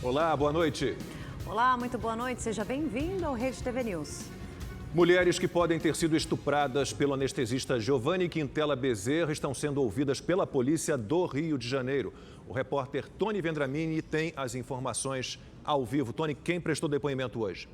Olá, boa noite. Olá, muito boa noite. Seja bem-vindo ao Rede TV News. Mulheres que podem ter sido estupradas pelo anestesista Giovanni Quintela Bezerra estão sendo ouvidas pela polícia do Rio de Janeiro. O repórter Tony Vendramini tem as informações ao vivo. Tony, quem prestou depoimento hoje?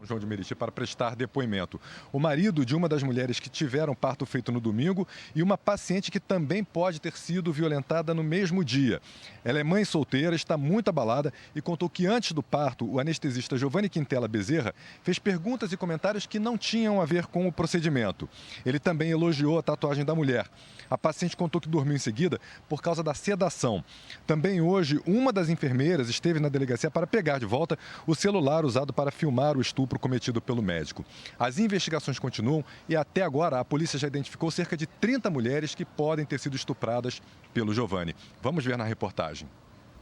João de Meriti para prestar depoimento. O marido de uma das mulheres que tiveram parto feito no domingo e uma paciente que também pode ter sido violentada no mesmo dia. Ela é mãe solteira, está muito abalada e contou que antes do parto, o anestesista Giovanni Quintela Bezerra fez perguntas e comentários que não tinham a ver com o procedimento. Ele também elogiou a tatuagem da mulher. A paciente contou que dormiu em seguida por causa da sedação. Também hoje, uma das enfermeiras esteve na delegacia para pegar de volta o celular usado para filmar o estupro cometido pelo médico. As investigações continuam e até agora a polícia já identificou cerca de 30 mulheres que podem ter sido estupradas pelo Giovanni. Vamos ver na reportagem.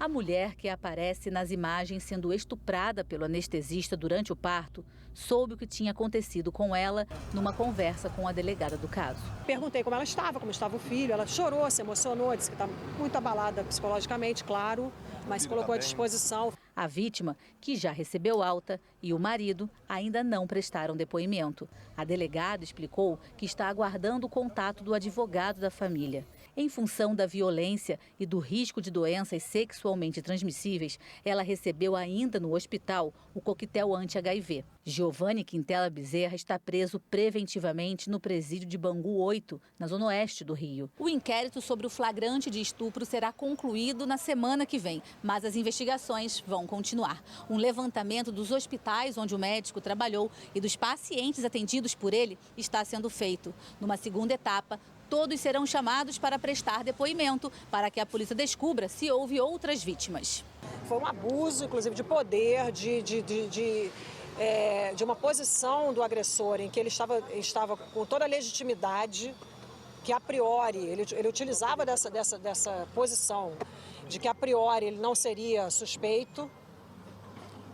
A mulher que aparece nas imagens sendo estuprada pelo anestesista durante o parto soube o que tinha acontecido com ela numa conversa com a delegada do caso. Perguntei como ela estava, como estava o filho. Ela chorou, se emocionou, disse que está muito abalada psicologicamente, claro, mas se colocou à disposição. A vítima, que já recebeu alta, e o marido ainda não prestaram depoimento. A delegada explicou que está aguardando o contato do advogado da família. Em função da violência e do risco de doenças sexualmente transmissíveis, ela recebeu ainda no hospital o coquetel anti-HIV. Giovanni Quintela Bezerra está preso preventivamente no presídio de Bangu 8, na zona oeste do Rio. O inquérito sobre o flagrante de estupro será concluído na semana que vem, mas as investigações vão continuar. Um levantamento dos hospitais onde o médico trabalhou e dos pacientes atendidos por ele está sendo feito. Numa segunda etapa, todos serão chamados para prestar depoimento, para que a polícia descubra se houve outras vítimas. Foi um abuso, inclusive, de poder, de uma posição do agressor em que ele estava com toda a legitimidade, que a priori, ele utilizava dessa posição, de que a priori ele não seria suspeito.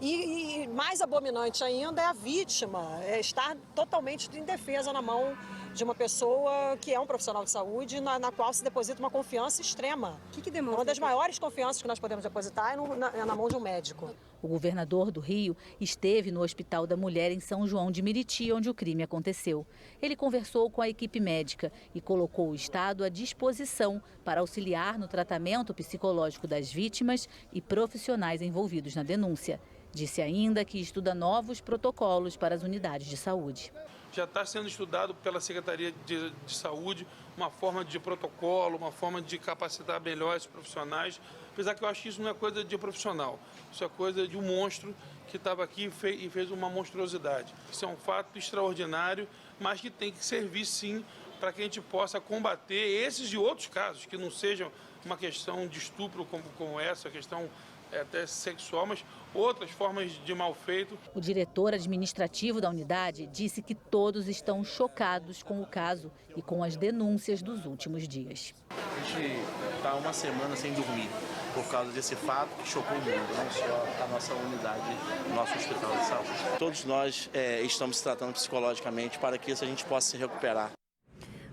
E mais abominante ainda é a vítima estar totalmente indefesa na mão de uma pessoa que é um profissional de saúde, na qual se deposita uma confiança extrema. Que demonstra? Uma das maiores confianças que nós podemos depositar é na mão de um médico. O governador do Rio esteve no Hospital da Mulher em São João de Meriti, onde o crime aconteceu. Ele conversou com a equipe médica e colocou o Estado à disposição para auxiliar no tratamento psicológico das vítimas e profissionais envolvidos na denúncia. Disse ainda que estuda novos protocolos para as unidades de saúde. Já está sendo estudado pela Secretaria de Saúde uma forma de protocolo, uma forma de capacitar melhor esses profissionais, apesar que eu acho que isso não é coisa de profissional, isso é coisa de um monstro que estava aqui e fez uma monstruosidade. Isso é um fato extraordinário, mas que tem que servir sim para que a gente possa combater esses e outros casos, que não sejam uma questão de estupro como essa, questão até sexual, mas outras formas de mal feito. O diretor administrativo da unidade disse que todos estão chocados com o caso e com as denúncias dos últimos dias. A gente está uma semana sem dormir por causa desse fato que chocou o mundo, não só a nossa unidade, nosso hospital de saúde. Todos nós estamos tratando psicologicamente para que isso a gente possa se recuperar.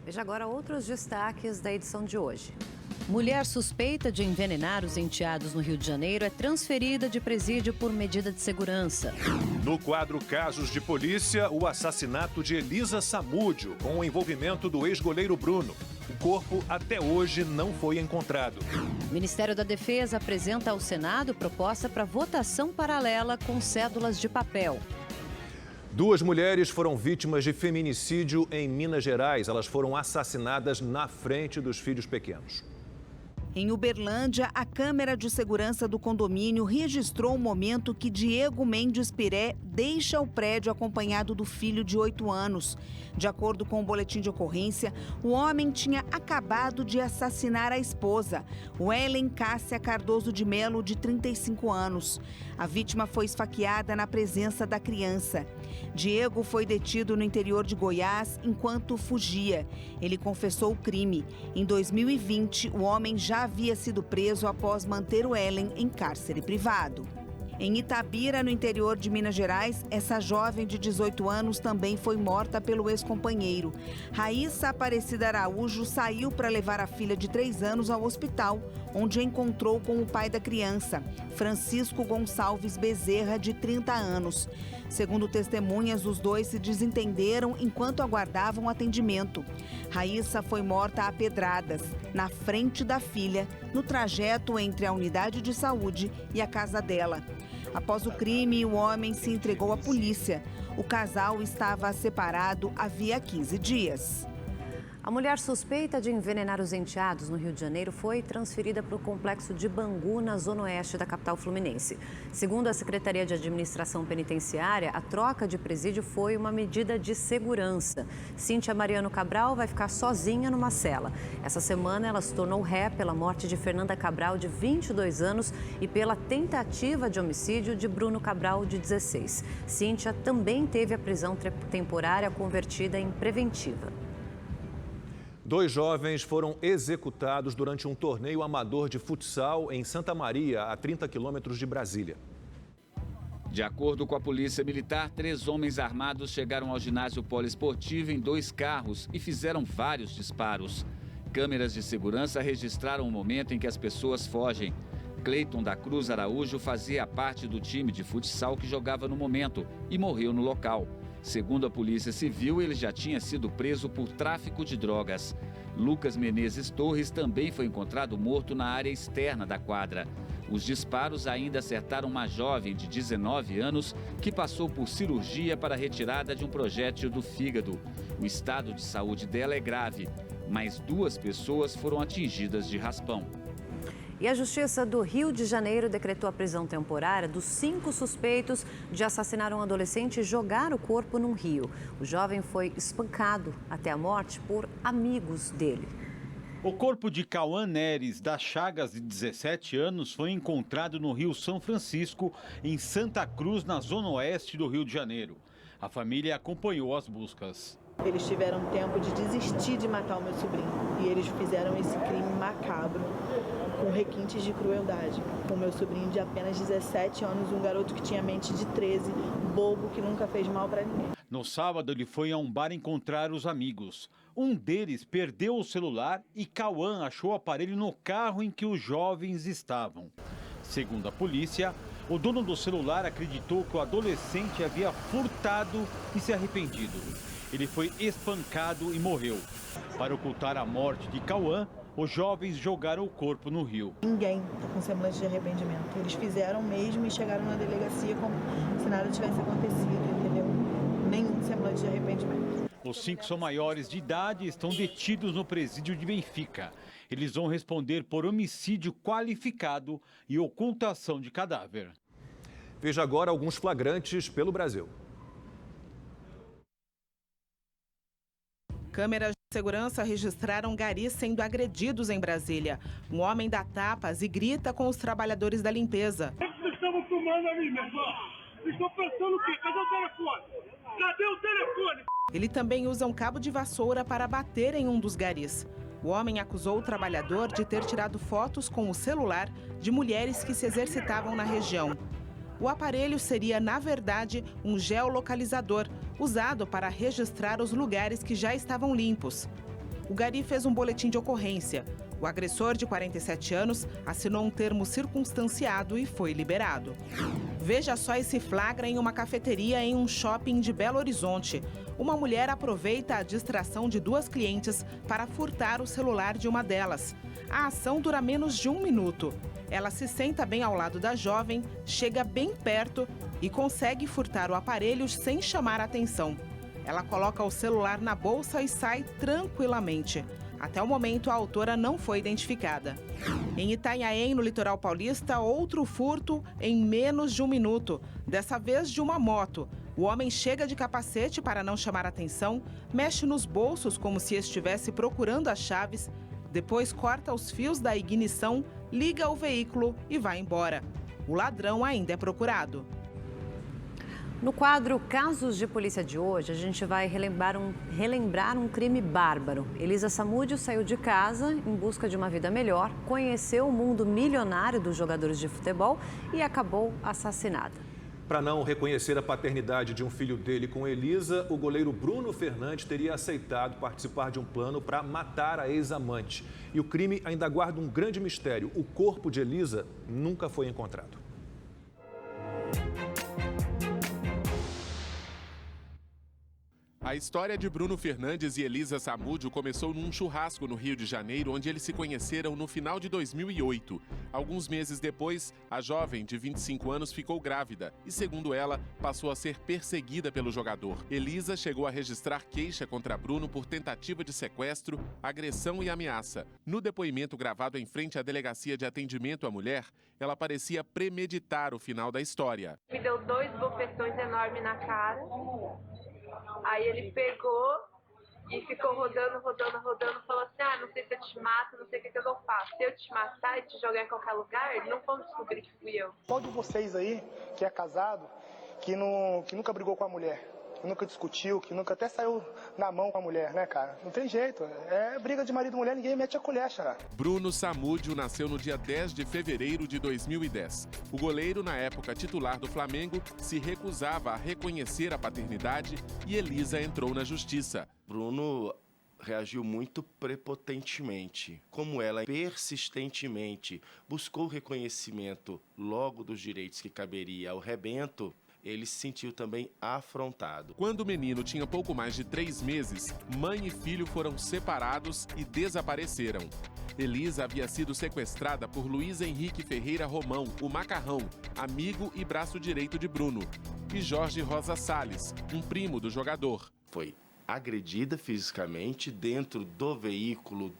Veja agora outros destaques da edição de hoje. Mulher suspeita de envenenar os enteados no Rio de Janeiro é transferida de presídio por medida de segurança. No quadro Casos de Polícia, o assassinato de Elisa Samúdio, com o envolvimento do ex-goleiro Bruno. O corpo até hoje não foi encontrado. O Ministério da Defesa apresenta ao Senado proposta para votação paralela com cédulas de papel. 2 mulheres foram vítimas de feminicídio em Minas Gerais. Elas foram assassinadas na frente dos filhos pequenos. Em Uberlândia, a câmera de segurança do condomínio registrou o momento que Diego Mendes Piré deixa o prédio acompanhado do filho de 8 anos. De acordo com o boletim de ocorrência, o homem tinha acabado de assassinar a esposa, Wellen Cássia Cardoso de Melo, de 35 anos. A vítima foi esfaqueada na presença da criança. Diego foi detido no interior de Goiás enquanto fugia. Ele confessou o crime. Em 2020, o homem já havia sido preso após manter o Wellen em cárcere privado. Em Itabira, no interior de Minas Gerais, essa jovem de 18 anos também foi morta pelo ex-companheiro. Raíssa Aparecida Araújo saiu para levar a filha de 3 anos ao hospital, onde a encontrou com o pai da criança, Francisco Gonçalves Bezerra, de 30 anos. Segundo testemunhas, os dois se desentenderam enquanto aguardavam atendimento. Raíssa foi morta a pedradas, na frente da filha, no trajeto entre a unidade de saúde e a casa dela. Após o crime, o homem se entregou à polícia. O casal estava separado havia 15 dias. A mulher suspeita de envenenar os enteados no Rio de Janeiro foi transferida para o complexo de Bangu, na zona oeste da capital fluminense. Segundo a Secretaria de Administração Penitenciária, a troca de presídio foi uma medida de segurança. Cíntia Mariano Cabral vai ficar sozinha numa cela. Essa semana, ela se tornou ré pela morte de Fernanda Cabral, de 22 anos, e pela tentativa de homicídio de Bruno Cabral, de 16. Cíntia também teve a prisão temporária convertida em preventiva. 2 jovens foram executados durante um torneio amador de futsal em Santa Maria, a 30 quilômetros de Brasília. De acordo com a Polícia Militar, 3 homens armados chegaram ao ginásio poliesportivo em 2 carros e fizeram vários disparos. Câmeras de segurança registraram o momento em que as pessoas fogem. Cleiton da Cruz Araújo fazia parte do time de futsal que jogava no momento e morreu no local. Segundo a Polícia Civil, ele já tinha sido preso por tráfico de drogas. Lucas Menezes Torres também foi encontrado morto na área externa da quadra. Os disparos ainda acertaram uma jovem de 19 anos que passou por cirurgia para a retirada de um projétil do fígado. O estado de saúde dela é grave, mas 2 pessoas foram atingidas de raspão. E a Justiça do Rio de Janeiro decretou a prisão temporária dos 5 suspeitos de assassinar um adolescente e jogar o corpo num rio. O jovem foi espancado até a morte por amigos dele. O corpo de Cauã Neres das Chagas, de 17 anos, foi encontrado no Rio São Francisco, em Santa Cruz, na zona oeste do Rio de Janeiro. A família acompanhou as buscas. Eles tiveram tempo de desistir de matar o meu sobrinho e eles fizeram esse crime macabro, com requintes de crueldade, com meu sobrinho de apenas 17 anos, um garoto que tinha mente de 13, bobo, que nunca fez mal para ninguém. No sábado, ele foi a um bar encontrar os amigos. Um deles perdeu o celular e Cauã achou o aparelho no carro em que os jovens estavam. Segundo a polícia, o dono do celular acreditou que o adolescente havia furtado e se arrependido. Ele foi espancado e morreu. Para ocultar a morte de Cauã, os jovens jogaram o corpo no rio. Ninguém está com semblante de arrependimento. Eles fizeram mesmo e chegaram na delegacia como se nada tivesse acontecido, entendeu? Nenhum semblante de arrependimento. Os 5 são maiores de idade e estão detidos no presídio de Benfica. Eles vão responder por homicídio qualificado e ocultação de cadáver. Veja agora alguns flagrantes pelo Brasil. Câmeras de segurança registraram garis sendo agredidos em Brasília. Um homem dá tapas e grita com os trabalhadores da limpeza. Vocês estavam filmando ali, meu irmão. Vocês estão pensando o quê? Cadê o telefone? Cadê o telefone? Ele também usa um cabo de vassoura para bater em um dos garis. O homem acusou o trabalhador de ter tirado fotos com o celular de mulheres que se exercitavam na região. O aparelho seria, na verdade, um geolocalizador, usado para registrar os lugares que já estavam limpos. O gari fez um boletim de ocorrência. O agressor, de 47 anos, assinou um termo circunstanciado e foi liberado. Veja só esse flagra em uma cafeteria em um shopping de Belo Horizonte. Uma mulher aproveita a distração de 2 clientes para furtar o celular de uma delas. A ação dura menos de 1 minuto. Ela se senta bem ao lado da jovem, chega bem perto e consegue furtar o aparelho sem chamar a atenção. Ela coloca o celular na bolsa e sai tranquilamente. Até o momento, a autora não foi identificada. Em Itanhaém, no litoral paulista, outro furto em menos de 1 minuto. Dessa vez de uma moto. O homem chega de capacete para não chamar atenção, mexe nos bolsos como se estivesse procurando as chaves, depois corta os fios da ignição, liga o veículo e vai embora. O ladrão ainda é procurado. No quadro Casos de Polícia de hoje, a gente vai relembrar um crime bárbaro. Elisa Samúdio saiu de casa em busca de uma vida melhor, conheceu o mundo milionário dos jogadores de futebol e acabou assassinada. Para não reconhecer a paternidade de um filho dele com Elisa, o goleiro Bruno Fernandes teria aceitado participar de um plano para matar a ex-amante. E o crime ainda guarda um grande mistério. O corpo de Elisa nunca foi encontrado. A história de Bruno Fernandes e Elisa Samúdio começou num churrasco no Rio de Janeiro, onde eles se conheceram no final de 2008. Alguns meses depois, a jovem, de 25 anos, ficou grávida e, segundo ela, passou a ser perseguida pelo jogador. Elisa chegou a registrar queixa contra Bruno por tentativa de sequestro, agressão e ameaça. No depoimento gravado em frente à Delegacia de Atendimento à Mulher, ela parecia premeditar o final da história. Me deu 2 bofetões enormes na cara. Aí ele pegou e ficou rodando, falou assim, não sei se eu te mato, não sei o que eu faço. Se eu te matar e te jogar em qualquer lugar, não vão descobrir que fui eu. Qual de vocês aí, que é casado, que nunca brigou com a mulher, que nunca discutiu, que nunca até saiu na mão com a mulher, né, cara? Não tem jeito, é briga de marido e mulher, ninguém mete a colher, xará. Bruno Samúdio nasceu no dia 10 de fevereiro de 2010. O goleiro, na época titular do Flamengo, se recusava a reconhecer a paternidade e Elisa entrou na justiça. Bruno reagiu muito prepotentemente. Como ela persistentemente buscou o reconhecimento logo dos direitos que caberia ao rebento, ele se sentiu também afrontado. Quando o menino tinha pouco mais de 3 meses, mãe e filho foram separados e desapareceram. Elisa havia sido sequestrada por Luiz Henrique Ferreira Romão, o Macarrão, amigo e braço direito de Bruno, e Jorge Rosa Salles, um primo do jogador. Foi agredida fisicamente dentro do veículo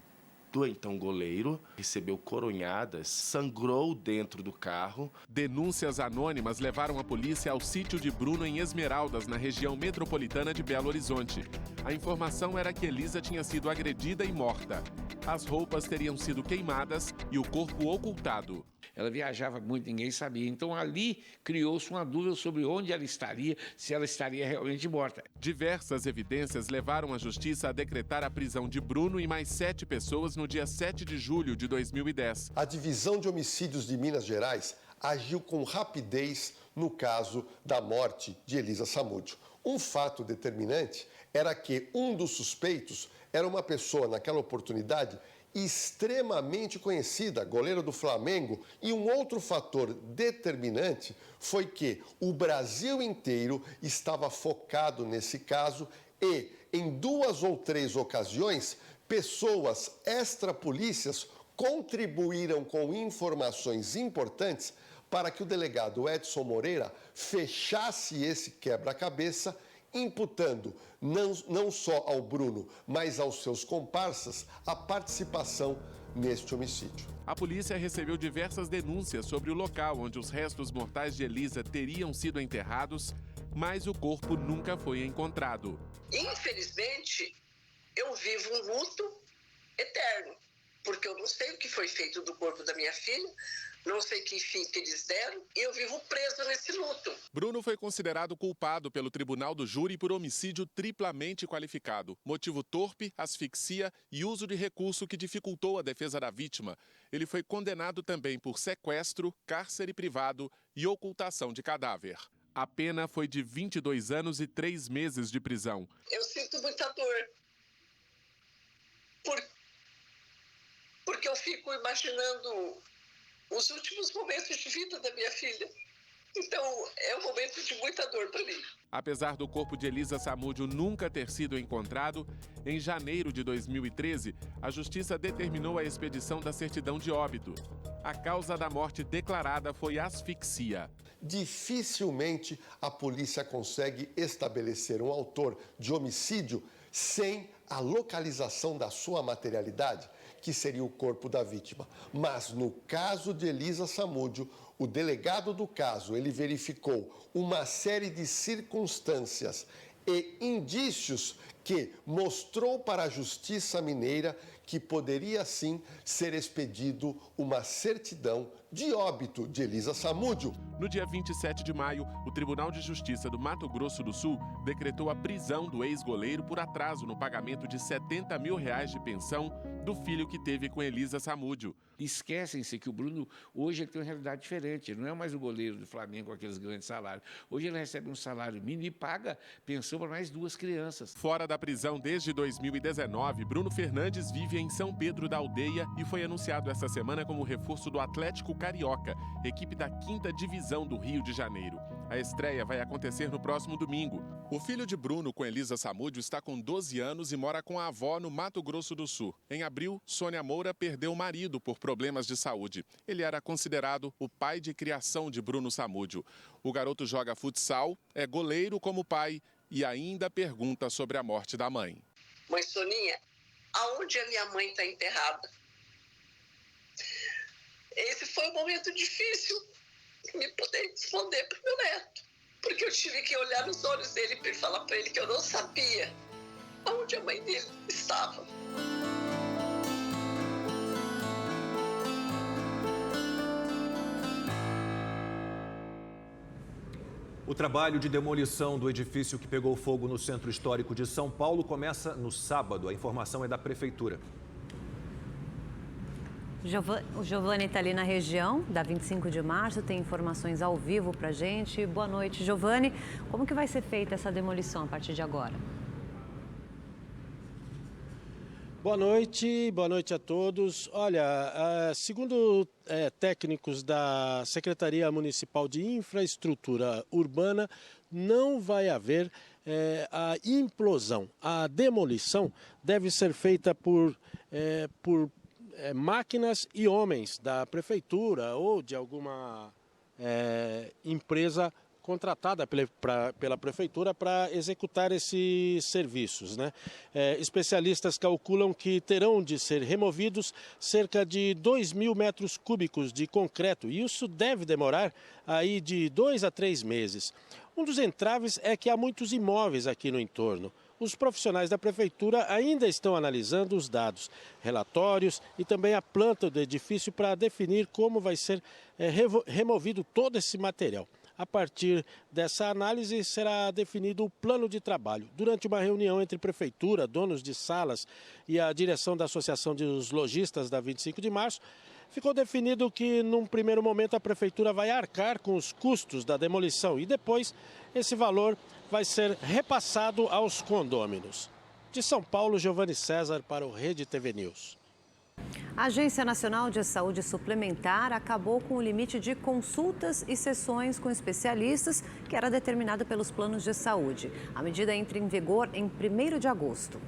do então goleiro, recebeu coronhadas, sangrou dentro do carro. Denúncias anônimas levaram a polícia ao sítio de Bruno em Esmeraldas, na região metropolitana de Belo Horizonte. A informação era que Elisa tinha sido agredida e morta. As roupas teriam sido queimadas e o corpo ocultado. Ela viajava muito, ninguém sabia. Então ali criou-se uma dúvida sobre onde ela estaria, se ela estaria realmente morta. Diversas evidências levaram a justiça a decretar a prisão de Bruno e mais 7 pessoas no dia 7 de julho de 2010. A Divisão de Homicídios de Minas Gerais agiu com rapidez no caso da morte de Elisa Samúdio. Um fato determinante era que um dos suspeitos era uma pessoa, naquela oportunidade, extremamente conhecida, goleiro do Flamengo, e um outro fator determinante foi que o Brasil inteiro estava focado nesse caso e, em 2 ou 3 ocasiões, pessoas extrapolícias contribuíram com informações importantes para que o delegado Edson Moreira fechasse esse quebra-cabeça, imputando não só ao Bruno, mas aos seus comparsas a participação neste homicídio. A polícia recebeu diversas denúncias sobre o local onde os restos mortais de Elisa teriam sido enterrados, mas o corpo nunca foi encontrado. Infelizmente, eu vivo um luto eterno, porque eu não sei o que foi feito do corpo da minha filha, não sei que fim que eles deram, e eu vivo preso nesse luto. Bruno foi considerado culpado pelo Tribunal do Júri por homicídio triplamente qualificado. Motivo torpe, asfixia e uso de recurso que dificultou a defesa da vítima. Ele foi condenado também por sequestro, cárcere privado e ocultação de cadáver. A pena foi de 22 anos e 3 meses de prisão. Eu sinto muita dor. Porque eu fico imaginando os últimos momentos de vida da minha filha. Então, é um momento de muita dor para mim. Apesar do corpo de Elisa Samúdio nunca ter sido encontrado, em janeiro de 2013, a Justiça determinou a expedição da certidão de óbito. A causa da morte declarada foi asfixia. Dificilmente a polícia consegue estabelecer um autor de homicídio sem a localização da sua materialidade, que seria o corpo da vítima. Mas no caso de Elisa Samúdio, o delegado do caso, ele verificou uma série de circunstâncias e indícios que mostrou para a Justiça Mineira que poderia sim ser expedido uma certidão de óbito de Elisa Samúdio. No dia 27 de maio, o Tribunal de Justiça do Mato Grosso do Sul decretou a prisão do ex-goleiro por atraso no pagamento de R$70 mil de pensão do filho que teve com Elisa Samúdio. Esquecem-se que o Bruno hoje ele tem uma realidade diferente. Ele não é mais o goleiro do Flamengo com aqueles grandes salários. Hoje ele recebe um salário mínimo e paga pensão para mais 2 crianças. Fora da prisão desde 2019, Bruno Fernandes vive em São Pedro da Aldeia e foi anunciado esta semana como reforço do Atlético Carioca, equipe da 5ª Divisão do Rio de Janeiro. A estreia vai acontecer no próximo domingo. O filho de Bruno com Elisa Samúdio está com 12 anos e mora com a avó no Mato Grosso do Sul. Em abril, Sônia Moura perdeu o marido por problemas de saúde. Ele era considerado o pai de criação de Bruno Samúdio. O garoto joga futsal, é goleiro como pai e ainda pergunta sobre a morte da mãe. Mãe Soninha, aonde a minha mãe está enterrada? Esse foi um momento difícil de me poder responder para o meu neto, porque eu tive que olhar nos olhos dele e falar para ele que eu não sabia aonde a mãe dele estava. O trabalho de demolição do edifício que pegou fogo no Centro Histórico de São Paulo começa no sábado. A informação é da Prefeitura. O Giovanni está ali na região da 25 de março, tem informações ao vivo para a gente. Boa noite, Giovanni. Como que vai ser feita essa demolição a partir de agora? Boa noite a todos. Olha, segundo técnicos da Secretaria Municipal de Infraestrutura Urbana, não vai haver a implosão. A demolição deve ser feita por máquinas e homens da prefeitura ou de alguma empresa contratada pela prefeitura para executar esses serviços, né? Especialistas calculam que terão de ser removidos cerca de 2.000 metros cúbicos de concreto e isso deve demorar aí de 2 a 3 meses. Um dos entraves é que há muitos imóveis aqui no entorno. Os profissionais da prefeitura ainda estão analisando os dados, relatórios e também a planta do edifício para definir como vai ser removido todo esse material. A partir dessa análise será definido o plano de trabalho. Durante uma reunião entre prefeitura, donos de salas e a direção da Associação dos Lojistas da 25 de março, ficou definido que, num primeiro momento, a prefeitura vai arcar com os custos da demolição e depois esse valor vai ser repassado aos condôminos. De São Paulo, Giovanni César para o Rede TV News. A Agência Nacional de Saúde Suplementar acabou com o limite de consultas e sessões com especialistas que era determinado pelos planos de saúde. A medida entra em vigor em 1º de agosto.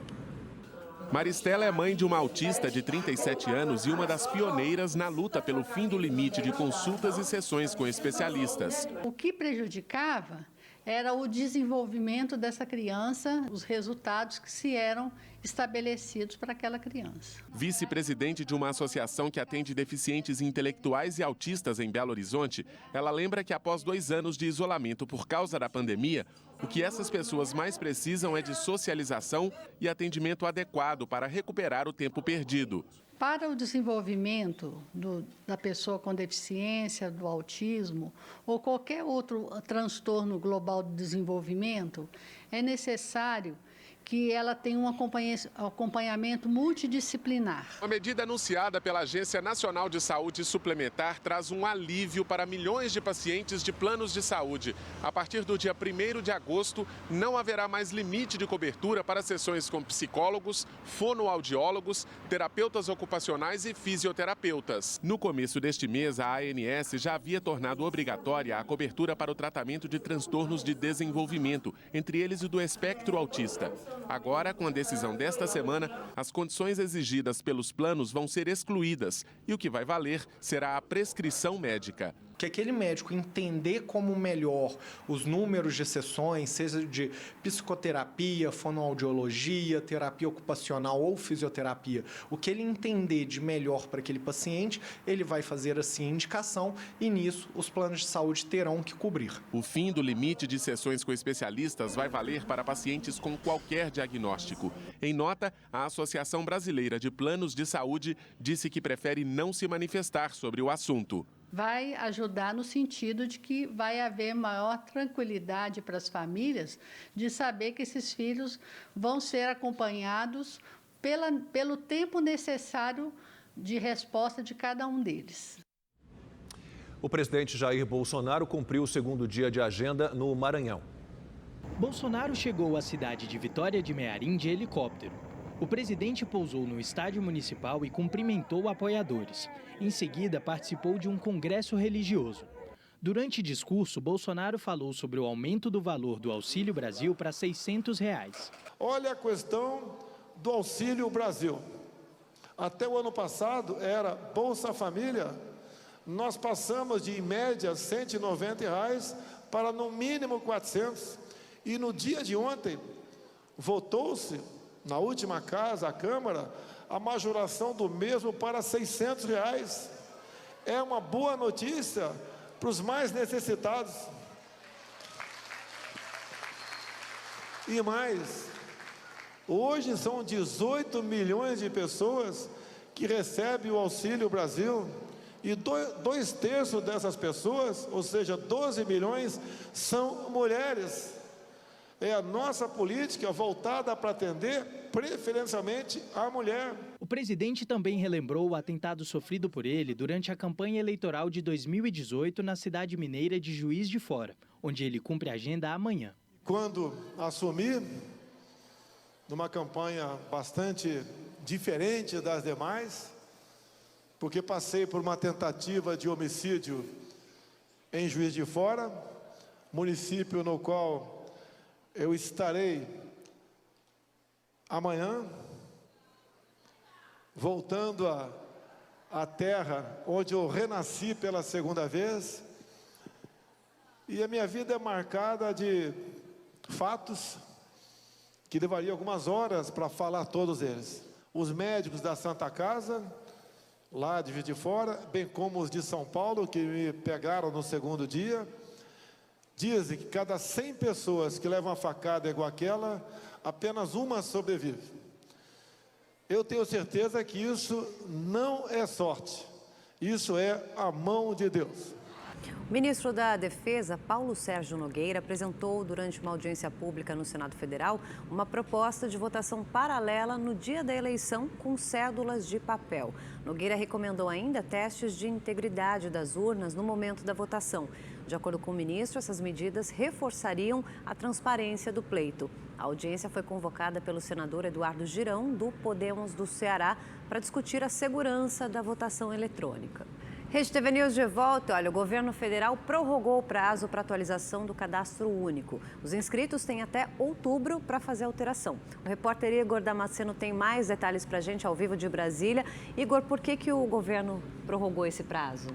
Maristela é mãe de uma autista de 37 anos e uma das pioneiras na luta pelo fim do limite de consultas e sessões com especialistas. O que prejudicava era o desenvolvimento dessa criança, os resultados que se eram estabelecidos para aquela criança. Vice-presidente de uma associação que atende deficientes intelectuais e autistas em Belo Horizonte, ela lembra que após 2 anos de isolamento por causa da pandemia, o que essas pessoas mais precisam é de socialização e atendimento adequado para recuperar o tempo perdido. Para o desenvolvimento da pessoa com deficiência, do autismo ou qualquer outro transtorno global do desenvolvimento, é necessário que ela tenha um acompanhamento multidisciplinar. A medida anunciada pela Agência Nacional de Saúde Suplementar traz um alívio para milhões de pacientes de planos de saúde. A partir do dia 1º de agosto, não haverá mais limite de cobertura para sessões com psicólogos, fonoaudiólogos, terapeutas ocupacionais e fisioterapeutas. No começo deste mês, a ANS já havia tornado obrigatória a cobertura para o tratamento de transtornos de desenvolvimento, entre eles o do espectro autista. Agora, com a decisão desta semana, as condições exigidas pelos planos vão ser excluídas e o que vai valer será a prescrição médica. que aquele médico entender como melhor os números de sessões, seja de psicoterapia, fonoaudiologia, terapia ocupacional ou fisioterapia, o que ele entender de melhor para aquele paciente, ele vai fazer assim a indicação e nisso os planos de saúde terão que cobrir. O fim do limite de sessões com especialistas vai valer para pacientes com qualquer diagnóstico. Em nota, a Associação Brasileira de Planos de Saúde disse que prefere não se manifestar sobre o assunto. Vai ajudar no sentido de que vai haver maior tranquilidade para as famílias de saber que esses filhos vão ser acompanhados pelo tempo necessário de resposta de cada um deles. O presidente Jair Bolsonaro cumpriu o segundo dia de agenda no Maranhão. Bolsonaro chegou à cidade de Vitória de Mearim de helicóptero. O presidente pousou no estádio municipal e cumprimentou apoiadores. Em seguida, participou de um congresso religioso. Durante discurso, Bolsonaro falou sobre o aumento do valor do Auxílio Brasil para R$ 600. Olha a questão do Auxílio Brasil. Até o ano passado era Bolsa Família. Nós passamos de, em média, R$ 190 para, no mínimo, 400. E no dia de ontem, votou-se, na última casa, a Câmara, a majoração do mesmo para R$ 600. É uma boa notícia para os mais necessitados. E mais, hoje são 18 milhões de pessoas que recebem o Auxílio Brasil e 2/3 dessas pessoas, ou seja, 12 milhões, são mulheres. É a nossa política voltada para atender preferencialmente a mulher. O presidente também relembrou o atentado sofrido por ele durante a campanha eleitoral de 2018 na cidade mineira de Juiz de Fora, onde ele cumpre a agenda amanhã. Quando assumi, numa campanha bastante diferente das demais, porque passei por uma tentativa de homicídio em Juiz de Fora, município no qual eu estarei amanhã, voltando à terra onde eu renasci pela segunda vez, e a minha vida é marcada de fatos que levaria algumas horas para falar todos eles. Os médicos da Santa Casa, lá de Juiz de Fora, bem como os de São Paulo, que me pegaram no segundo dia, dizem que cada 100 pessoas que levam uma facada igual aquela, apenas uma sobrevive. Eu tenho certeza que isso não é sorte, isso é a mão de Deus. O ministro da Defesa, Paulo Sérgio Nogueira, apresentou durante uma audiência pública no Senado Federal uma proposta de votação paralela no dia da eleição com cédulas de papel. Nogueira recomendou ainda testes de integridade das urnas no momento da votação. De acordo com o ministro, essas medidas reforçariam a transparência do pleito. A audiência foi convocada pelo senador Eduardo Girão, do Podemos do Ceará, para discutir a segurança da votação eletrônica. Rede TV News de volta. Olha, o governo federal prorrogou o prazo para atualização do cadastro único. Os inscritos têm até outubro para fazer a alteração. O repórter Igor Damasceno tem mais detalhes para a gente ao vivo de Brasília. Igor, por que o governo prorrogou esse prazo?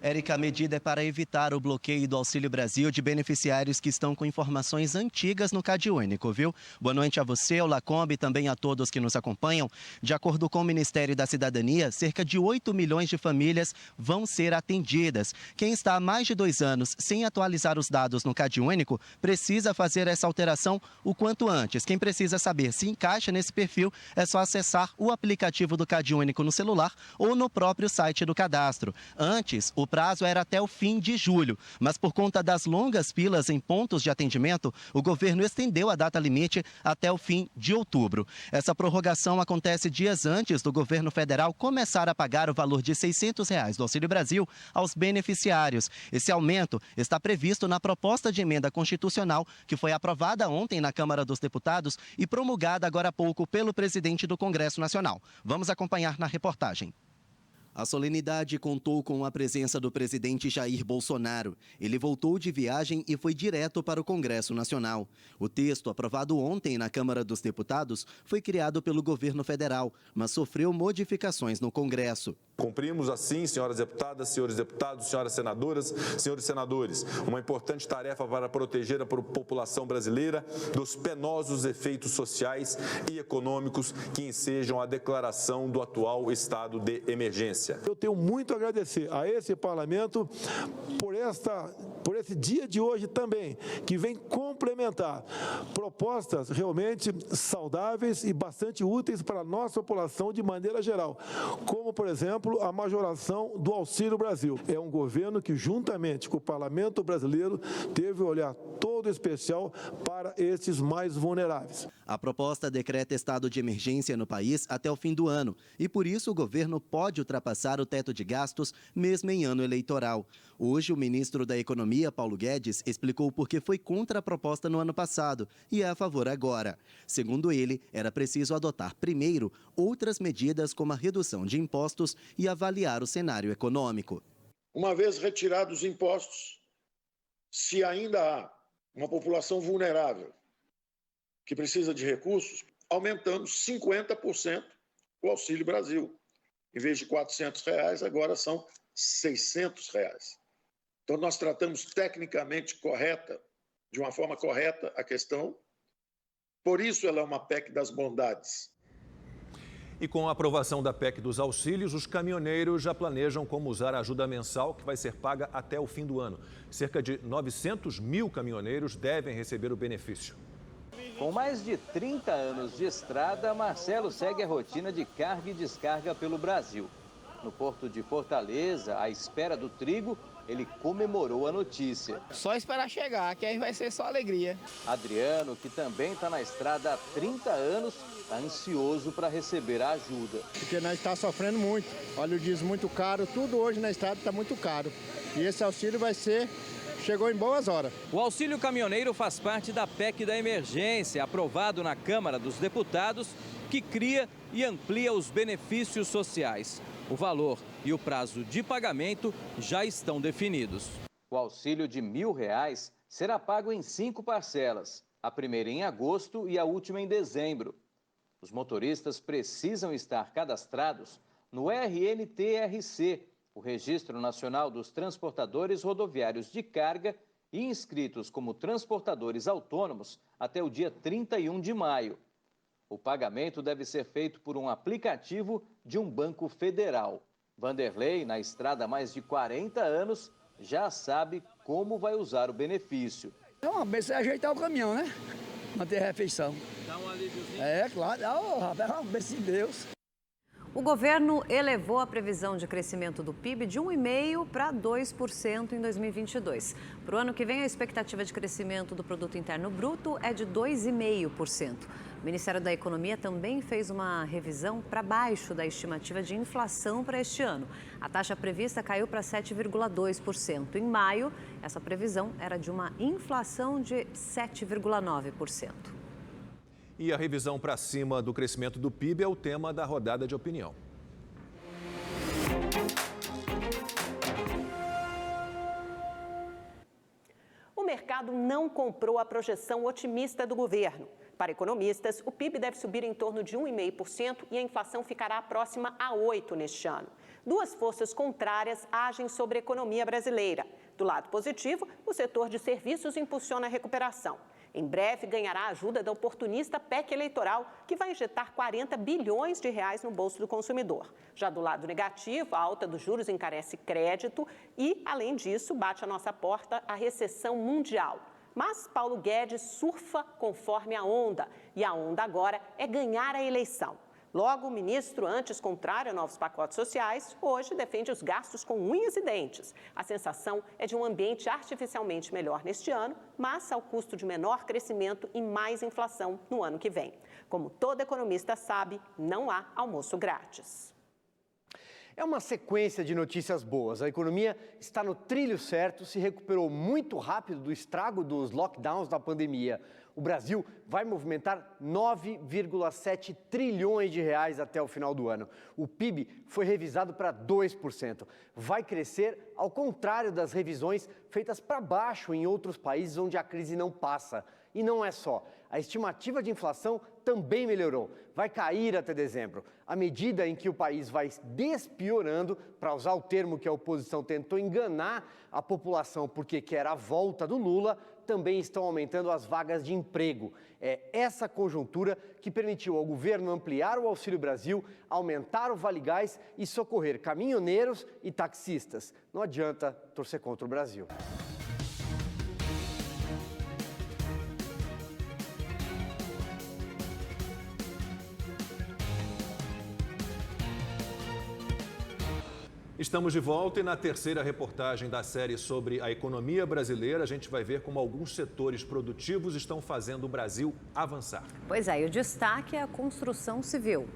Érica, a medida é para evitar o bloqueio do Auxílio Brasil de beneficiários que estão com informações antigas no CadÚnico, viu? Boa noite a você, ao Lacombe e também a todos que nos acompanham. De acordo com o Ministério da Cidadania, cerca de 8 milhões de famílias vão ser atendidas. Quem está há mais de 2 anos sem atualizar os dados no CadÚnico precisa fazer essa alteração o quanto antes. Quem precisa saber se encaixa nesse perfil é só acessar o aplicativo do CadÚnico no celular ou no próprio site do cadastro. Antes, o prazo era até o fim de julho, mas por conta das longas filas em pontos de atendimento, o governo estendeu a data limite até o fim de outubro. Essa prorrogação acontece dias antes do governo federal começar a pagar o valor de R$ 600 do Auxílio Brasil aos beneficiários. Esse aumento está previsto na proposta de emenda constitucional que foi aprovada ontem na Câmara dos Deputados e promulgada agora há pouco pelo presidente do Congresso Nacional. Vamos acompanhar na reportagem. A solenidade contou com a presença do presidente Jair Bolsonaro. Ele voltou de viagem e foi direto para o Congresso Nacional. O texto, aprovado ontem na Câmara dos Deputados, foi criado pelo governo federal, mas sofreu modificações no Congresso. Cumprimos assim, senhoras deputadas, senhores deputados, senhoras senadoras, senhores senadores, uma importante tarefa para proteger a população brasileira dos penosos efeitos sociais e econômicos que ensejam a declaração do atual estado de emergência. Eu tenho muito a agradecer a esse parlamento por esse dia de hoje também, que vem complementar propostas realmente saudáveis e bastante úteis para a nossa população de maneira geral, como, por exemplo, a majoração do Auxílio Brasil. É um governo que, juntamente com o parlamento brasileiro, teve um olhar todo especial para esses mais vulneráveis. A proposta decreta estado de emergência no país até o fim do ano e, por isso, o governo pode ultrapassar o teto de gastos mesmo em ano eleitoral. Hoje, o ministro da Economia, Paulo Guedes, explicou por que foi contra a proposta no ano passado e é a favor agora. Segundo ele, era preciso adotar primeiro outras medidas como a redução de impostos e avaliar o cenário econômico. Uma vez retirados os impostos, se ainda há uma população vulnerável que precisa de recursos, aumentamos 50% o Auxílio Brasil. Em vez de R$ 400, agora são R$ 600. Então, nós tratamos tecnicamente de uma forma correta a questão. Por isso, ela é uma PEC das bondades. E com a aprovação da PEC dos auxílios, os caminhoneiros já planejam como usar a ajuda mensal que vai ser paga até o fim do ano. Cerca de 900 mil caminhoneiros devem receber o benefício. Com mais de 30 anos de estrada, Marcelo segue a rotina de carga e descarga pelo Brasil. No porto de Fortaleza, à espera do trigo, ele comemorou a notícia. Só esperar chegar, que aí vai ser só alegria. Adriano, que também está na estrada há 30 anos, está ansioso para receber a ajuda. Porque nós estamos sofrendo muito. Óleo diesel muito caro, tudo hoje na estrada está muito caro. E esse auxílio chegou em boas horas. O auxílio caminhoneiro faz parte da PEC da emergência, aprovado na Câmara dos Deputados, que cria e amplia os benefícios sociais. O valor e o prazo de pagamento já estão definidos. O auxílio de R$ 1.000 será pago em 5 parcelas, a primeira em agosto e a última em dezembro. Os motoristas precisam estar cadastrados no RNTRC, o Registro Nacional dos Transportadores Rodoviários de Carga, e inscritos como transportadores autônomos até o dia 31 de maio. O pagamento deve ser feito por um aplicativo de um banco federal. Vanderlei, na estrada há mais de 40 anos, já sabe como vai usar o benefício. É uma benção ajeitar o caminhão, né? Manter a refeição. Dá um alíviozinho? É, claro. É uma benção de Deus. O governo elevou a previsão de crescimento do PIB de 1,5% para 2% em 2022. Para o ano que vem, a expectativa de crescimento do Produto Interno Bruto é de 2,5%. O Ministério da Economia também fez uma revisão para baixo da estimativa de inflação para este ano. A taxa prevista caiu para 7,2%. Em maio, essa previsão era de uma inflação de 7,9%. E a revisão para cima do crescimento do PIB é o tema da rodada de opinião. O mercado não comprou a projeção otimista do governo. Para economistas, o PIB deve subir em torno de 1,5% e a inflação ficará próxima a 8% neste ano. Duas forças contrárias agem sobre a economia brasileira. Do lado positivo, o setor de serviços impulsiona a recuperação. Em breve, ganhará a ajuda da oportunista PEC eleitoral, que vai injetar 40 bilhões de reais no bolso do consumidor. Já do lado negativo, a alta dos juros encarece crédito e, além disso, bate à nossa porta a recessão mundial. Mas Paulo Guedes surfa conforme a onda, e a onda agora é ganhar a eleição. Logo, o ministro, antes contrário a novos pacotes sociais, hoje defende os gastos com unhas e dentes. A sensação é de um ambiente artificialmente melhor neste ano, mas ao custo de menor crescimento e mais inflação no ano que vem. Como todo economista sabe, não há almoço grátis. É uma sequência de notícias boas. A economia está no trilho certo, se recuperou muito rápido do estrago dos lockdowns da pandemia. O Brasil vai movimentar 9,7 trilhões de reais até o final do ano. O PIB foi revisado para 2%. Vai crescer ao contrário das revisões feitas para baixo em outros países onde a crise não passa. E não é só. a estimativa de inflação também melhorou. Vai cair até dezembro. À medida em que o país vai despiorando, para usar o termo que a oposição tentou enganar a população porque quer a volta do Lula, também estão aumentando as vagas de emprego. É essa conjuntura que permitiu ao governo ampliar o Auxílio Brasil, aumentar o Vale Gás e socorrer caminhoneiros e taxistas. Não adianta torcer contra o Brasil. Estamos de volta e na terceira reportagem da série sobre a economia brasileira, a gente vai ver como alguns setores produtivos estão fazendo o Brasil avançar. Pois é, e o destaque é a construção civil.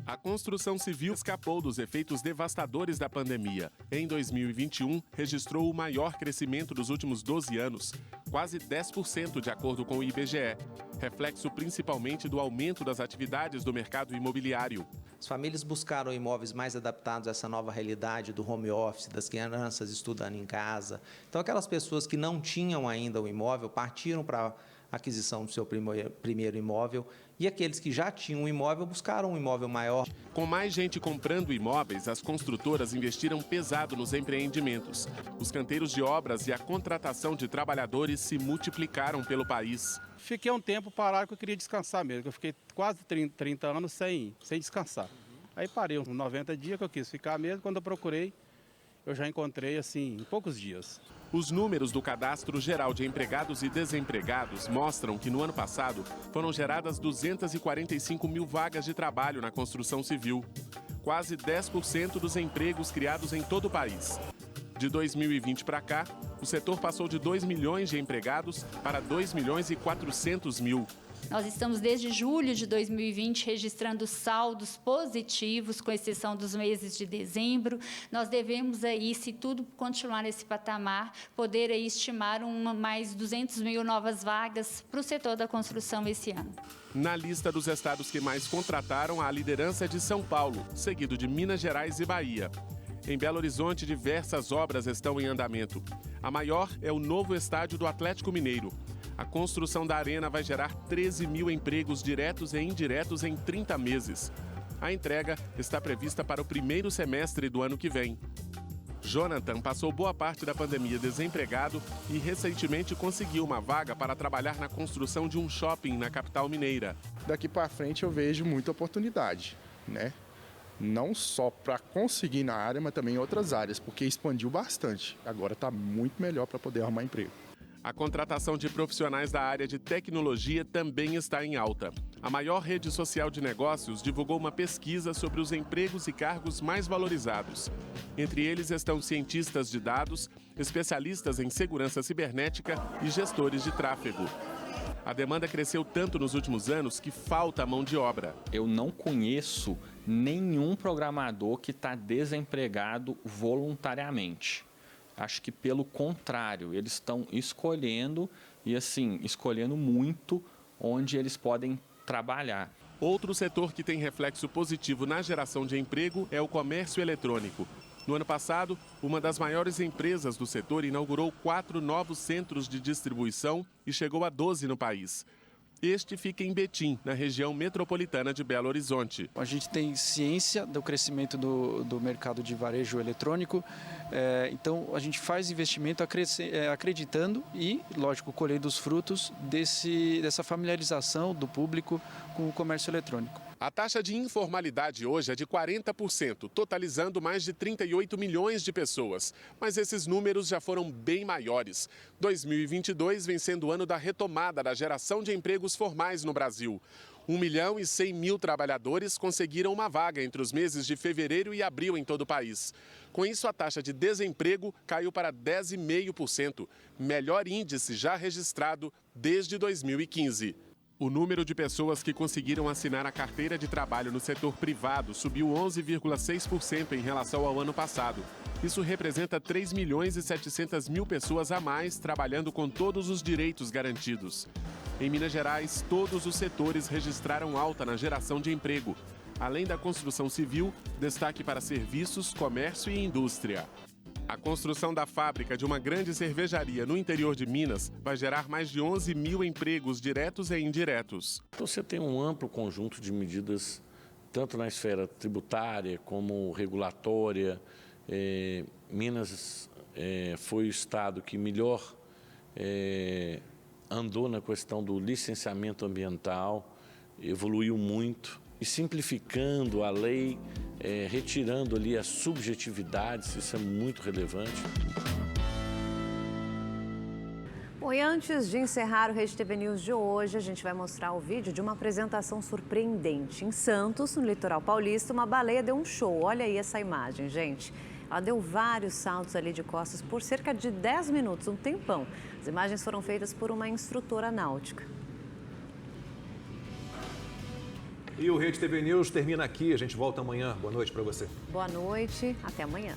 A construção civil escapou dos efeitos devastadores da pandemia. Em 2021, registrou o maior crescimento dos últimos 12 anos, quase 10% de acordo com o IBGE, reflexo principalmente do aumento das atividades do mercado imobiliário. As famílias buscaram imóveis mais adaptados a essa nova realidade do home office, das crianças estudando em casa. Então, aquelas pessoas que não tinham ainda o imóvel partiram para a aquisição do seu primeiro imóvel, e aqueles que já tinham um imóvel buscaram um imóvel maior. Com mais gente comprando imóveis, as construtoras investiram pesado nos empreendimentos. Os canteiros de obras e a contratação de trabalhadores se multiplicaram pelo país. Fiquei um tempo parado que eu queria descansar mesmo, eu fiquei quase 30 anos sem descansar. Aí parei uns 90 dias que eu quis ficar mesmo, quando eu procurei, eu já encontrei assim em poucos dias. Os números do Cadastro Geral de Empregados e Desempregados mostram que no ano passado foram geradas 245 mil vagas de trabalho na construção civil, quase 10% dos empregos criados em todo o país. De 2020 para cá, o setor passou de 2 milhões de empregados para 2 milhões e 400 mil. Nós estamos desde julho de 2020 registrando saldos positivos, com exceção dos meses de dezembro. Nós devemos aí, se tudo continuar nesse patamar, poder aí estimar mais 200 mil novas vagas para o setor da construção esse ano. Na lista dos estados que mais contrataram, a liderança é de São Paulo, seguido de Minas Gerais e Bahia. Em Belo Horizonte, diversas obras estão em andamento. A maior é o novo estádio do Atlético Mineiro. A construção da arena vai gerar 13 mil empregos diretos e indiretos em 30 meses. A entrega está prevista para o primeiro semestre do ano que vem. Jonathan passou boa parte da pandemia desempregado e recentemente conseguiu uma vaga para trabalhar na construção de um shopping na capital mineira. Daqui para frente eu vejo muita oportunidade, né? Não só para conseguir na área, mas também em outras áreas, porque expandiu bastante. Agora está muito melhor para poder arrumar emprego. A contratação de profissionais da área de tecnologia também está em alta. A maior rede social de negócios divulgou uma pesquisa sobre os empregos e cargos mais valorizados. Entre eles estão cientistas de dados, especialistas em segurança cibernética e gestores de tráfego. A demanda cresceu tanto nos últimos anos que falta mão de obra. Eu não conheço nenhum programador que está desempregado voluntariamente. Acho que, pelo contrário, eles estão escolhendo, e assim, escolhendo muito onde eles podem trabalhar. Outro setor que tem reflexo positivo na geração de emprego é o comércio eletrônico. No ano passado, uma das maiores empresas do setor inaugurou 4 novos centros de distribuição e chegou a 12 no país. Este fica em Betim, na região metropolitana de Belo Horizonte. A gente tem ciência do crescimento do mercado de varejo eletrônico, então a gente faz investimento acreditando e, lógico, colhendo os frutos dessa familiarização do público com o comércio eletrônico. A taxa de informalidade hoje é de 40%, totalizando mais de 38 milhões de pessoas. Mas esses números já foram bem maiores. 2022 vem sendo o ano da retomada da geração de empregos formais no Brasil. 1 milhão e 100 mil trabalhadores conseguiram uma vaga entre os meses de fevereiro e abril em todo o país. Com isso, a taxa de desemprego caiu para 10,5%, melhor índice já registrado desde 2015. O número de pessoas que conseguiram assinar a carteira de trabalho no setor privado subiu 11,6% em relação ao ano passado. Isso representa 3 milhões e 700 mil pessoas a mais trabalhando com todos os direitos garantidos. Em Minas Gerais, todos os setores registraram alta na geração de emprego. Além da construção civil, destaque para serviços, comércio e indústria. A construção da fábrica de uma grande cervejaria no interior de Minas vai gerar mais de 11 mil empregos diretos e indiretos. Então você tem um amplo conjunto de medidas, tanto na esfera tributária como regulatória. Minas foi o estado que melhor andou na questão do licenciamento ambiental, evoluiu muito. E simplificando a lei, retirando ali as subjetividades, isso é muito relevante. Bom, e antes de encerrar o Rede TV News de hoje, a gente vai mostrar o vídeo de uma apresentação surpreendente. Em Santos, no litoral paulista, uma baleia deu um show. Olha aí essa imagem, gente. Ela deu vários saltos ali de costas por cerca de 10 minutos, um tempão. As imagens foram feitas por uma instrutora náutica. E o Rede TV News termina aqui. A gente volta amanhã. Boa noite para você. Boa noite. Até amanhã.